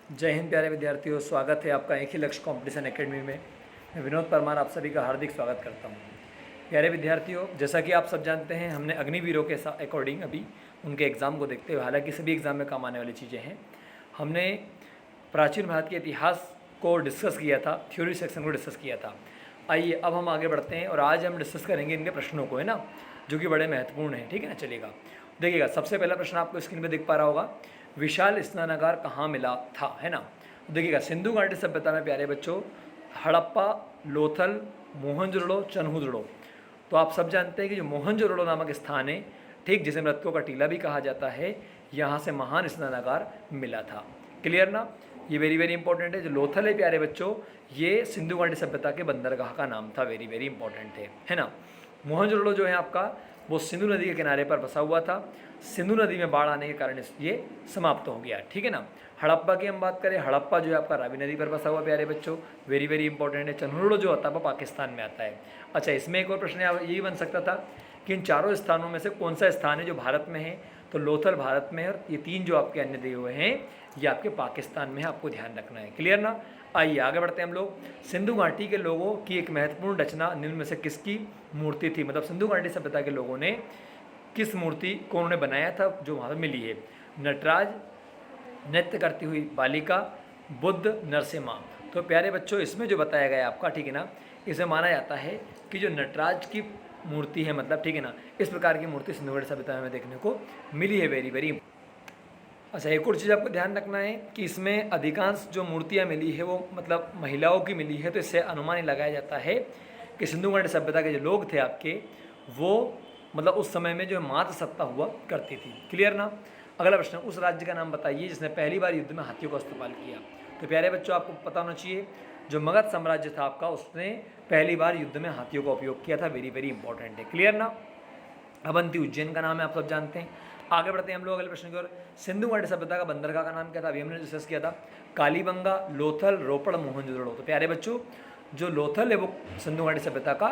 जय हिंद प्यारे विद्यार्थियों, स्वागत है आपका एक ही लक्ष्य कंपटीशन एकेडमी में। मैं विनोद परमार आप सभी का हार्दिक स्वागत करता हूं। प्यारे विद्यार्थियों, जैसा कि आप सब जानते हैं, हमने अग्निवीरों के अकॉर्डिंग अभी उनके एग्ज़ाम को देखते हुए, हालांकि सभी एग्ज़ाम में काम आने वाली चीज़ें हैं, हमने प्राचीन भारत के इतिहास को डिस्कस किया था, थ्योरी सेक्शन को डिस्कस किया था। आइए अब हम आगे बढ़ते हैं और आज हम डिस्कस करेंगे इनके प्रश्नों को, है ना, जो कि बड़े महत्वपूर्ण हैं। ठीक है ना, चलिएगा। देखिएगा, सबसे पहला प्रश्न आपको स्क्रीन पे दिख पा रहा होगा, विशाल स्नानागार कहाँ मिला था, है ना। देखिएगा, सिंधु घाटी सभ्यता में प्यारे बच्चों हड़प्पा, लोथल, मोहनजोदड़ो, चन्हुदड़ो। तो आप सब जानते हैं कि जो मोहनजोदड़ो नामक स्थान है, ठीक, जिसे मृतकों का टीला भी कहा जाता है, यहाँ से महान स्नानागार मिला था। क्लियर ना, ये वेरी वेरी इंपॉर्टेंट है। जो लोथल है प्यारे बच्चों, ये सिंधु घाटी सभ्यता के बंदरगाह का नाम था, वेरी वेरी इंपॉर्टेंट है ना। मोहनजोदड़ो जो है आपका, वो सिंधु नदी के किनारे पर बसा हुआ था। सिंधु नदी में बाढ़ आने के कारण ये समाप्त हो गया। ठीक है ना। हड़प्पा की हम बात करें, हड़प्पा जो है आपका रावी नदी पर बसा हुआ प्यारे बच्चों, वेरी वेरी इंपॉर्टेंट है। चन्हुदड़ो जो होता है वो पाकिस्तान में आता है। अच्छा, इसमें एक और प्रश्न यही बन सकता था कि इन चारों स्थानों में से कौन सा स्थान है जो भारत में है। तो लोथल भारत में है और ये तीन जो आपके अन्य दिए हुए हैं ये आपके पाकिस्तान में है, आपको ध्यान रखना है। क्लियर ना। आइए आगे बढ़ते हैं हम लोग। सिंधु घाटी के लोगों की एक महत्वपूर्ण रचना निम्न में से किसकी मूर्ति थी। मतलब सिंधु घाटी सभ्यता के लोगों ने किस मूर्ति को उन्होंने बनाया था जो वहाँ पर मिली है। नटराज, नृत्य करती हुई बालिका, बुद्ध, नरसिम्हा। तो प्यारे बच्चों, इसमें जो बताया गया आपका, ठीक है ना, इसे माना जाता है कि जो नटराज की मूर्ति है, मतलब ठीक है ना, इस प्रकार की मूर्ति सिंधु घाटी सभ्यता में देखने को मिली है, वेरी वेरी। अच्छा, एक और चीज़ आपको ध्यान रखना है कि इसमें अधिकांश जो मूर्तियाँ मिली है वो मतलब महिलाओं की मिली है। तो इससे अनुमान लगाया जाता है कि सिंधु घाटी सभ्यता के जो लोग थे आपके, वो मतलब उस समय में जो मातृ सत्ता हुआ करती थी। क्लियर ना। अगला प्रश्न, उस राज्य का नाम बताइए जिसने पहली बार युद्ध में हाथियों का इस्तेमाल किया। तो प्यारे बच्चों, आपको पता होना चाहिए, जो मगध साम्राज्य था आपका, उसने पहली बार युद्ध में हाथियों का उपयोग किया था, वेरी वेरी इंपॉर्टेंट है। क्लियर ना। अवंती उज्जैन का नाम है, आप सब जानते हैं। आगे बढ़ते हैं हम लोग अगले प्रश्न की ओर। सिंधु घाटी सभ्यता का बंदरगाह का नाम क्या था, अभी हमने डिस्कस किया था। कालीबंगा, लोथल, रोपड़, मोहनजोदड़ो। तो प्यारे बच्चों, जो लोथल है वो सिंधु घाटी सभ्यता का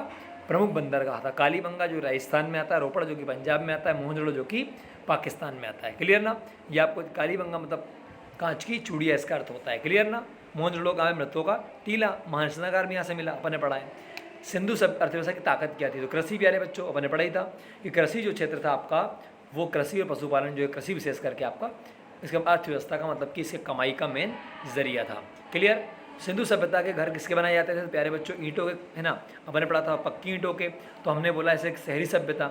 प्रमुख बंदरगाह था। कालीबंगा जो राजस्थान में आता है, रोपड़ जो कि पंजाब में आता है, मोहनजोदड़ो जो कि पाकिस्तान में आता है। क्लियर ना। ये आपको कालीबंगा मतलब कांच की चूड़िया, इसका अर्थ होता है। क्लियर ना। मोहनजोदड़ो का मृतकों का टीला, महान स्नानागार भी यहाँ से मिला, अपन ने पढ़ा है। सिंधु सब अर्थव्यवस्था की ताकत क्या थी, तो कृषि प्यारे बच्चों, अपन ने पढ़ा ही था कि कृषि जो क्षेत्र था आपका, वो कृषि और पशुपालन जो है, कृषि विशेष करके आपका इसका अर्थव्यवस्था का मतलब कि इसके कमाई का मेन जरिया था। क्लियर। सिंधु सभ्यता के घर किसके बनाए जाते थे, तो प्यारे बच्चों ईंटों के, है ना, अपन ने पढ़ा था पक्की ईंटों के। तो हमने बोला इसे एक शहरी सभ्यता।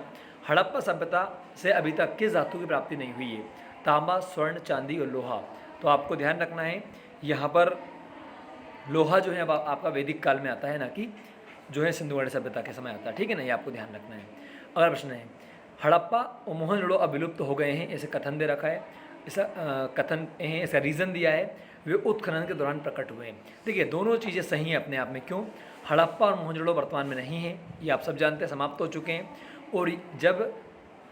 हड़प्पा सभ्यता से अभी तक किस धातु की प्राप्ति नहीं हुई है, तांबा, स्वर्ण, चांदी और लोहा। तो आपको ध्यान रखना है, यहाँ पर लोहा जो है अब आपका वैदिक काल में आता है ना, कि जो है सिंधु घाटी सभ्यता के समय आता है। ठीक है ना, ये आपको ध्यान रखना है। अगला प्रश्न है, हड़प्पा और मोहनजोदड़ो अब विलुप्त हो गए हैं, ऐसे कथन दे रखा है। ऐसा कथन है, ऐसा रीज़न दिया है, वे उत्खनन के दौरान प्रकट हुए हैं। देखिए, दोनों चीज़ें सही हैं अपने आप में। क्यों, हड़प्पा और मोहनजोदड़ो वर्तमान में नहीं है, ये आप सब जानते हैं, समाप्त हो चुके हैं। और जब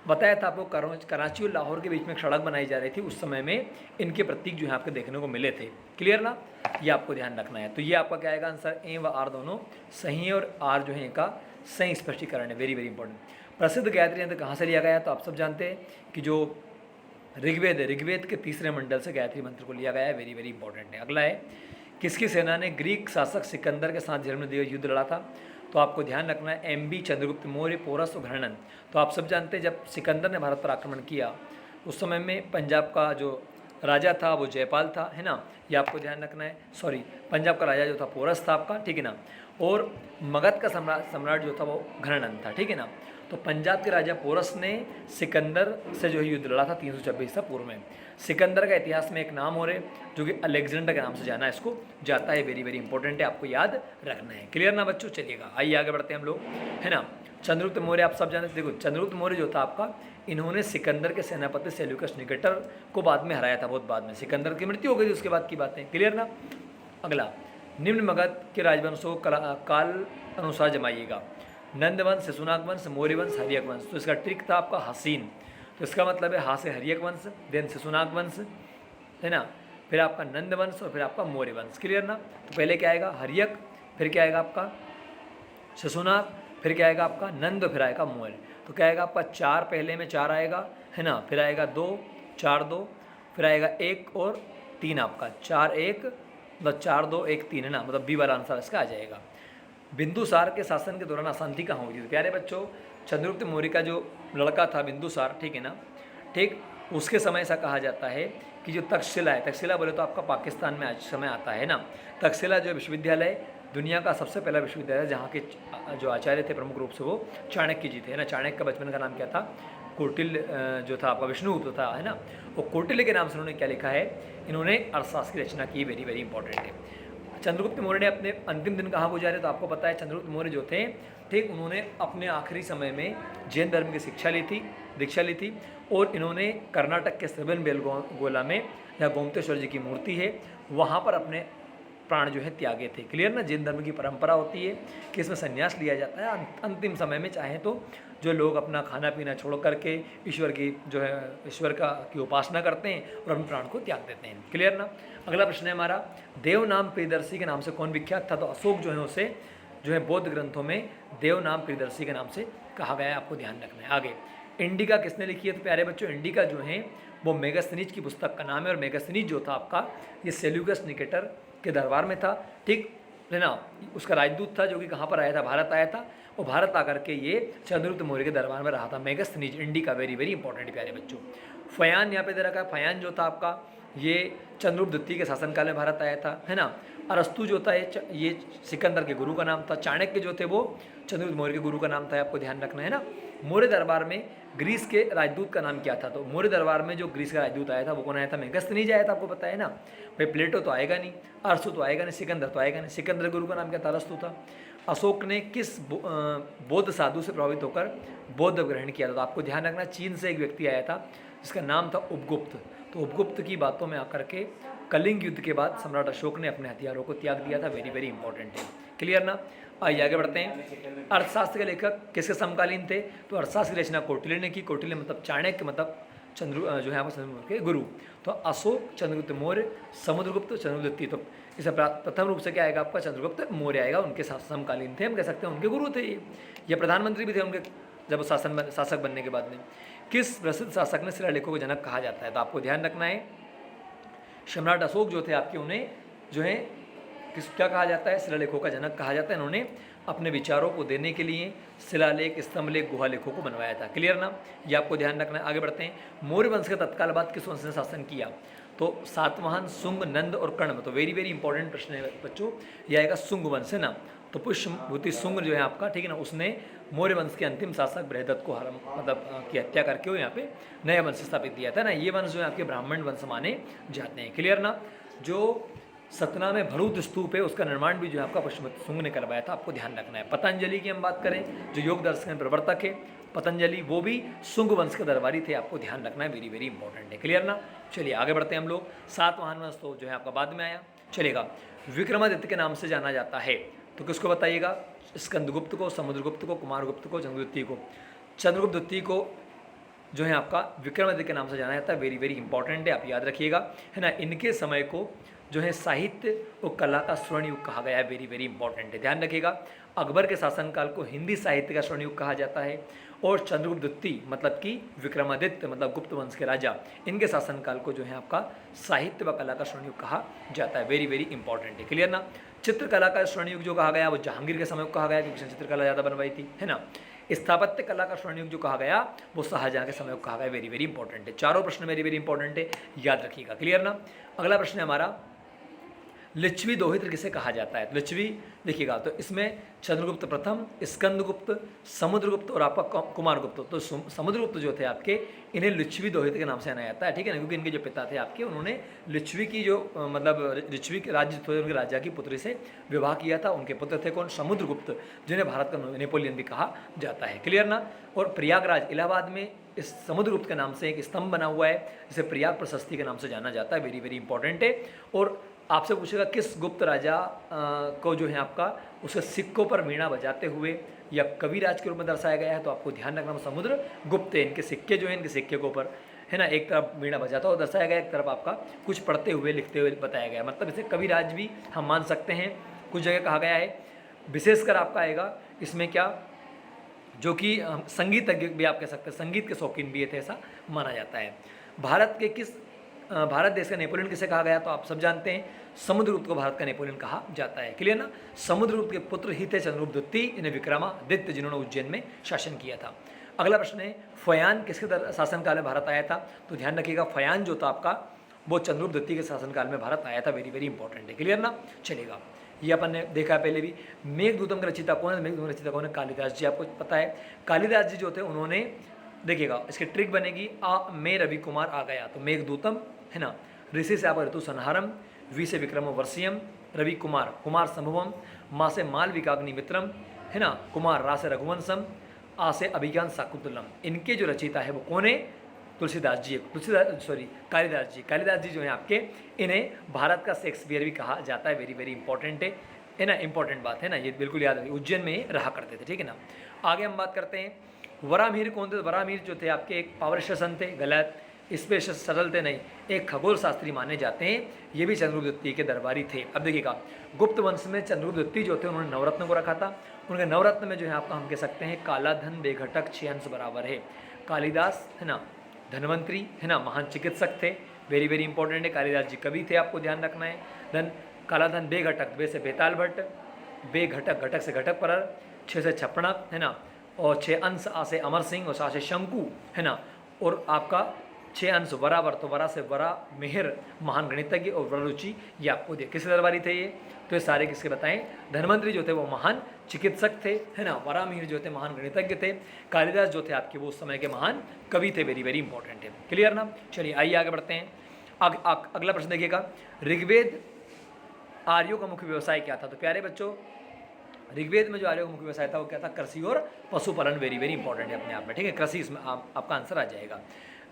बताया था आपको, कराची और लाहौर के बीच में एक सड़क बनाई जा रही थी, उस समय में इनके प्रतीक जो है आपके देखने को मिले थे। क्लियर ना, ये आपको ध्यान रखना है। तो ये आपका क्या आएगा आंसर, ए व आर दोनों सही है, और आर जो है इनका सही स्पष्टीकरण है, वेरी वेरी इंपॉर्टेंट। प्रसिद्ध गायत्री मंत्र कहाँ से लिया गया, तो आप सब जानते हैं कि जो ऋग्वेद है, ऋग्वेद के तीसरे मंडल से गायत्री मंत्र को लिया गया है, वेरी वेरी इंपॉर्टेंट है। अगला है, किसकी सेना ने ग्रीक शासक सिकंदर के साथ जन्मदिवस युद्ध लड़ा था। तो आपको ध्यान रखना है, एमबी, चंद्रगुप्त मौर्य, पोरस और घृणन। तो आप सब जानते हैं, जब सिकंदर ने भारत पर आक्रमण किया उस समय में पंजाब का जो राजा था वो जयपाल था, है ना, ये आपको ध्यान रखना है। सॉरी, पंजाब का राजा जो था पोरस था आपका, ठीक है ना, और मगध का सम्राट जो था वो घृणन था। ठीक है ना। तो पंजाब के राजा पोरस ने सिकंदर से जो है युद्ध लड़ा था 326 ईसा पूर्व में। सिकंदर का इतिहास में एक नाम और है जो कि अलेक्जेंडर के नाम से जाना इसको जाता है, वेरी वेरी इंपॉर्टेंट है, आपको याद रखना है। क्लियर ना बच्चों, चलिएगा आइए आगे बढ़ते हैं हम लोग, है ना। चंद्रगुप्त मौर्य आप सब जानते हैं। देखो, चंद्रगुप्त मौर्य जो था आपका, इन्होंने सिकंदर के सेनापति सेल्यूकस निकेटर को बाद में हराया था, बहुत बाद में। सिकंदर की मृत्यु हो गई थी, उसके बाद की बातें। क्लियर ना। अगला, निम्न मगध के राजवंशों को काल अनुसार जमाइएगा। नंद वंश, शिशुनाग वंश, मौर्य वंश, हर्यक वंश। तो इसका ट्रिक था आपका हसीन। तो इसका मतलब है हा से हर्यक वंश, देन शिशुनाग वंश, है ना, फिर आपका नंद वंश और फिर आपका मौर्य वंश। क्लियर ना। तो पहले क्या आएगा, हर्यक, फिर क्या आएगा आपका शिशुनाग, फिर क्या आएगा आपका नंद, फिर आएगा मौर्य। तो क्या आएगा आपका 4, पहले में 4 आएगा, है ना, फिर आएगा 2, 4, 2, फिर आएगा 1 और 3 आपका, 4-1 मतलब 4-2-1-3 है ना, मतलब बी वाला आंसर इसका आ जाएगा। बिंदुसार के शासन के दौरान अशांति कहाँ हुई थी? प्यारे बच्चों, चंद्रगुप्त मौर्य का जो लड़का था बिंदुसार, ठीक है ना, ठीक, उसके समय ऐसा कहा जाता है कि जो तक्षशिला है, तक्षशिला बोले तो आपका पाकिस्तान में आज समय आता है ना, तक्षशिला जो विश्वविद्यालय दुनिया का सबसे पहला विश्वविद्यालय जहाँ के जो आचार्य थे प्रमुख रूप से वो चाणक्य जी थे, है ना। चाणक्य का बचपन का नाम क्या था? कौटिल्य जो था आपका विष्णुगुप्त था, है ना। वो कौटिल्य के नाम से उन्होंने क्या लिखा है? इन्होंने अर्थशास्त्र की रचना की, वेरी वेरी इंपॉर्टेंट है। चंद्रगुप्त मौर्य ने अपने अंतिम दिन कहाँ गुजारे? तो आपको पता है चंद्रगुप्त मौर्य जो थे, ठीक, उन्होंने अपने आखिरी समय में जैन धर्म की दीक्षा ली थी और इन्होंने कर्नाटक के श्रवणबेलगोला में जहाँ गोमतेश्वर जी की मूर्ति है वहाँ पर अपने प्राण जो है त्यागे थे। क्लियर ना। जैन धर्म की परंपरा होती है कि इसमें संन्यास लिया जाता है अंतिम समय में, चाहे तो जो लोग अपना खाना पीना छोड़ करके ईश्वर की उपासना करते हैं और अपने प्राण को त्याग देते हैं। क्लियर ना। अगला प्रश्न है हमारा, देव नाम प्रियदर्शी के नाम से कौन विख्यात था? तो अशोक जो है उसे जो है बौद्ध ग्रंथों में देव नाम प्रियदर्शी के नाम से कहा गया है, आपको ध्यान रखना है। आगे, इंडिका किसने लिखी है? तो प्यारे बच्चों, इंडिका जो है वो मेगास्थनीज की पुस्तक का नाम है और मेगास्थनीज जो था आपका ये सेल्यूकस निकेटर के दरबार में था, ठीक है ना। उसका राजदूत था जो कि कहाँ पर आया था? भारत आया था और भारत आकर के ये चंद्रगुप्त मौर्य के दरबार में रहा था। Megasthenes, indica, very very important प्यारे बच्चों। फयान यहाँ पे दे रखा है। फयान जो था आपका ये चंद्रगुप्त द्वितीय के शासनकाल में भारत आया था, है ना। अरस्तु जो था ये सिकंदर के गुरु का नाम था। चाणक्य जो थे वो चंद्रगुप्त मौर्य के गुरु का नाम था, आपको ध्यान रखना है ना। मौर्य दरबार में ग्रीस के राजदूत का नाम क्या था? तो मौर्य दरबार में जो ग्रीस का राजदूत आया था वो कौन आया था? मेगास्थनीज आया था, आपको पता है ना। भाई प्लेटो तो आएगा नहीं, अरस्तु तो आएगा नहीं, सिकंदर तो आएगा नहीं। सिकंदर गुरु का नाम क्या था? अरस्तु था। अशोक ने किस बौद्ध साधु से प्रभावित होकर बौद्ध ग्रहण किया था? तो आपको ध्यान रखना, चीन से एक व्यक्ति आया था जिसका नाम था उपगुप्त। तो उपगुप्त की बातों में आकर के कलिंग युद्ध के बाद सम्राट अशोक ने अपने हथियारों को त्याग दिया था। वेरी वेरी इंपॉर्टेंट है। क्लियर ना। आइए आगे बढ़ते हैं। अर्थशास्त्र के लेखक किसके समकालीन थे? तो अर्थशास्त्र की रचना कौटिल्य ने की। कौटिल्य मतलब चाणक्य, मतलब जो है चंद्रगुप्त के गुरु। तो अशोक, चंद्रगुप्त मौर्य, समुद्रगुप्त, चंद्रगुप्त द्वितीय। तो इसे प्रथम रूप से क्या आएगा आपका? चंद्रगुप्त मौर्य आएगा। उनके समकालीन थे, हम कह सकते हैं उनके गुरु थे ये प्रधानमंत्री भी थे उनके जब शासक बनने के बाद में। किस प्रसिद्ध शासक ने शिलालेखों को जनक कहा जाता है? तो आपको ध्यान रखना है, सम्राट अशोक जो थे आपके, उन्हें जो है क्या कहा जाता है? शिलालेखों का जनक कहा जाता है। इन्होंने अपने विचारों को देने के लिए शिलालेख, स्तंभलेख, गुहालेखों को बनवाया था। क्लियर ना। ये आपको ध्यान रखना है। आगे बढ़ते हैं। मौर्य वंश के तत्काल बाद किस वंश ने शासन किया? तो सातवाहन, शुंग, नंद और कर्ण। तो वेरी वेरी इंपॉर्टेंट प्रश्न है बच्चों, यह आएगा शुंग वंश, है ना। तो पुष्यभूति शुंग जो है आपका, ठीक है ना, उसने मौर्य वंश के अंतिम शासक बृहदत्त को की हत्या करके वो यहाँ पे नया वंश स्थापित किया था ना। ये वंश जो है आपके ब्राह्मण वंश माने जाते हैं। क्लियर ना। जो सतना में भरूच स्तूप है उसका निर्माण भी जो है आपका पुष्यभूति शुंग ने करवाया था, आपको ध्यान रखना है। पतंजलि की हम बात करें, जो योग दर्शन के प्रवर्तक है पतंजलि, वो भी शुंग वंश के दरबारी थे, आपको ध्यान रखना है। वेरी वेरी इंपॉर्टेंट है। क्लियर ना। चलिए आगे बढ़ते हैं हम लोग। सातवाहन वंश तो जो है आपका बाद में आया, चलेगा। विक्रमादित्य के नाम से जाना जाता है, तो किसको बताइएगा? स्कंदगुप्त को, समुद्रगुप्त को, कुमारगुप्त को, चंद्रगुप्त द्वितीय को। चंद्रगुप्त द्वितीय को जो है आपका विक्रमादित्य के नाम से जाना जाता है। वेरी वेरी इंपॉर्टेंट है, आप याद रखिएगा, है ना। इनके समय को जो है साहित्य और कला का स्वर्ण युग कहा गया है। वेरी वेरी इंपॉर्टेंट है, ध्यान रखिएगा। अकबर के शासनकाल को हिंदी साहित्य का स्वर्ण युग कहा जाता है और चंद्रगुप्त द्वितीय मतलब कि विक्रमादित्य मतलब गुप्त वंश के राजा, इनके शासनकाल को जो है आपका साहित्य व कला का स्वर्ण युग कहा जाता है। वेरी वेरी इंपॉर्टेंट है। क्लियर ना। चित्रकला का स्वर्ण युग जो कहा गया वो जहांगीर के समय को कहा गया, क्योंकि चित्रकला ज़्यादा बनवाई थी, है ना। स्थापत्य कला का स्वर्ण युग जो कहा गया वो शाहजहां के समय को कहा गया। वेरी वेरी इंपॉर्टेंट है। चारों प्रश्न वेरी वेरी इंपॉर्टेंट है, याद रखिएगा। क्लियर ना। अगला प्रश्न है हमारा, लिच्छवी दोहित्र किसे कहा जाता है? लिच्छवी देखिएगा, तो इसमें चंद्रगुप्त प्रथम, स्कंदगुप्त, समुद्रगुप्त और आपका कुमारगुप्त। तो समुद्रगुप्त जो थे आपके, इन्हें लिच्छवी दोहित्र के नाम से जाना जाता है, ठीक है ना, क्योंकि इनके जो पिता थे आपके, उन्होंने लिच्छवी की जो मतलब लिच्छवी के राज्य थे उनके राजा की पुत्री से विवाह किया था। उनके पुत्र थे कौन? समुद्रगुप्त, जिन्हें भारत का नेपोलियन भी कहा जाता है। क्लियर ना। और प्रयागराज इलाहाबाद में इस समुद्रगुप्त के नाम से एक स्तंभ बना हुआ है, जिसे प्रयाग प्रशस्ति के नाम से जाना जाता है। वेरी वेरी इंपॉर्टेंट है। और आपसे पूछेगा किस गुप्त राजा को जो है आपका उसके सिक्कों पर वीणा बजाते हुए या कविराज के रूप में दर्शाया गया है? तो आपको ध्यान रखना, समुद्र गुप्त है। इनके सिक्के जो हैं, इनके सिक्के के ऊपर, है ना, एक तरफ वीणा बजाता हुआ दर्शाया गया, एक तरफ आपका कुछ पढ़ते हुए लिखते हुए बताया गया, मतलब इसे कविराज भी हम मान सकते हैं। कुछ जगह कहा गया है। विशेषकर आपका आएगा इसमें क्या, जो कि संगीतज्ञ भी आप कह सकते हैं, संगीत के शौकीन भी थे, ऐसा माना जाता है। भारत के किस भारत देश का नेपोलियन किसे कहा गया, तो आप सब जानते हैं समुद्रगुप्त को भारत का नेपोलियन कहा जाता है। क्लियर ना। समुद्रगुप्त के पुत्र ही थे चंद्रगुप्त द्वितीय, इन्हें विक्रमादित्य, जिन्होंने उज्जैन में शासन किया था। अगला प्रश्न है फयान किसके शासनकाल में भारत आया था, तो ध्यान रखिएगा फयान जो था आपका वो चंद्रगुप्त द्वितीय के शासनकाल में भारत आया था। वेरी वेरी इंपॉर्टेंट है। क्लियर ना। चलेगा, ये अपन ने देखा है पहले भी। मेघदूतम का रचिता कौन है, मेघदूतम रचिता कौन है, कालिदास जी। आपको पता है कालिदास जी जो थे उन्होंने, देखिएगा इसकी ट्रिक बनेगी में रवि कुमार आ गया, तो मेघदूतम है ना, ऋषि से आप ऋतु संहारम, वी से विक्रम वर्षियम, रवि कुमार, कुमार संभवम, माँ से माल विकाग्नि मित्रम है ना, कुमार रा से रघुवंशम, आ से अभिज्ञान शाकुंतलम। इनके जो रचयिता है वो कौन है, तुलसीदास जी, कालिदास जी। कालिदास जी जो है आपके, इन्हें भारत का शेक्सपियर भी कहा जाता है। वेरी वेरी इंपॉर्टेंट है ना, इंपॉर्टेंट बात है ना, ये बिल्कुल याद रखिए। उज्जैन में रहा करते थे, ठीक है ना। आगे हम बात करते हैं वराहमिहिर कौन थे। वराहमिहिर जो थे आपके एक पावर शासन थे, गलत, इसमें सरल थे नहीं, एक खगोल शास्त्री माने जाते हैं। ये भी चंद्रगुप्त द्वितीय के दरबारी थे। अब देखिएगा गुप्त वंश में चंद्रगुप्त द्वितीय जो थे उन्होंने नवरत्न को रखा था। उनके नवरत्न में जो है आपका हम कह सकते हैं काला धन, बेघटक, 6 अंश बराबर है। कालिदास है ना, धनवंतरी है ना, महान चिकित्सक थे। वेरी वेरी इंपॉर्टेंट है। कालिदास जी कवि थे, आपको ध्यान रखना है। धन, काला धन, बेघटक, बे से बेताल भट्ट, बेघटक, घटक से घटक परर, 6 से छप्पणक है ना, और 6 अंश आ से अमर सिंह, और सा से शंकु है ना, और आपका 6 अंश बराबर, तो वरा से वरा मेहर, महान गणितज्ञ, और वररुचि, ये आपको दे। किसके दरबारी थे ये, तो ये सारे किसके बताएं, धनवंतरी जो थे वो महान चिकित्सक थे है ना, वरामिहिर जो थे महान गणितज्ञ थे, कालिदास जो थे आपके वो उस समय के महान कवि थे। वेरी वेरी इंपॉर्टेंट है। क्लियर ना। चलिए आइए आगे बढ़ते हैं। अगला प्रश्न देखिएगा, ऋग्वेद आर्यों का मुख्य व्यवसाय क्या था। तो प्यारे बच्चों, ऋग्वेद में जो आर्यों का मुख्य व्यवसाय था वो क्या था, कृषि और पशुपालन। वेरी वेरी इंपॉर्टेंट है अपने आप में, ठीक है। कृषि इसमें आपका आंसर आ जाएगा,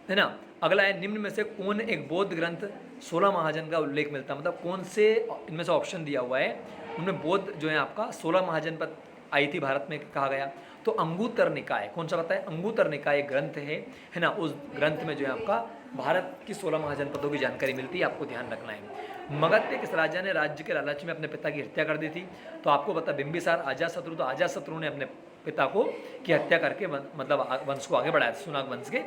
है ना। अगला है निम्न में से कौन एक बौद्ध ग्रंथ 16 महाजन का उल्लेख मिलता है, मतलब कौन से इनमें से ऑप्शन दिया हुआ है उनमें बौद्ध जो है आपका 16 महाजन पर आई थी भारत में कहा गया। तो अंगुत्तर निकाय, कौन सा बताए, अंगुत्तर निकाय ग्रंथ है ना। उस ग्रंथ में जो है आपका भारत की 16 महाजनपदों की जानकारी मिलती है, आपको ध्यान रखना है। मगध के किस राजा ने राज्य के लालच में अपने पिता की हत्या कर दी थी, तो आपको पता बिंबिसार, अजातशत्रु। तो अजातशत्रु ने अपने पिता को की हत्या करके मतलब वंश को आगे बढ़ाया, सुनाग वंश के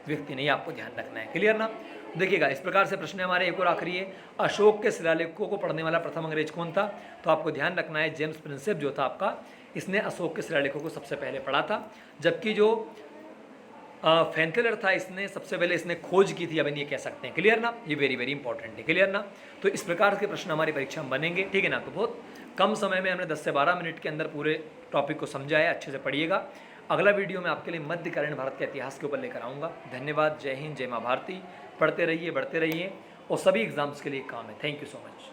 व्यक्ति ने, आपको ध्यान रखना है। क्लियर ना। देखिएगा इस प्रकार से प्रश्न हमारे एक और आखिरी है, अशोक के शिलालेखों को पढ़ने वाला प्रथम अंग्रेज कौन था। तो आपको ध्यान रखना है जेम्स प्रिंसेप जो था आपका, इसने अशोक के शिलालेखों को सबसे पहले पढ़ा था, जबकि जो फैंथेलर था इसने सबसे पहले इसने खोज की थी, अपन ये कह सकते हैं। क्लियर ना। ये वेरी वेरी इंपॉर्टेंट है। क्लियर ना। तो इस प्रकार के प्रश्न हमारी परीक्षा में बनेंगे, ठीक है ना। तो बहुत कम समय में हमने 10 से 12 मिनट के अंदर पूरे टॉपिक को समझा है, अच्छे से पढ़िएगा। अगला वीडियो में आपके लिए मध्यकालीन भारत के इतिहास के ऊपर लेकर आऊँगा। धन्यवाद। जय हिंद, जय माँ भारती। पढ़ते रहिए, बढ़ते रहिए, और सभी एग्जाम्स के लिए काम है। Thank you so much.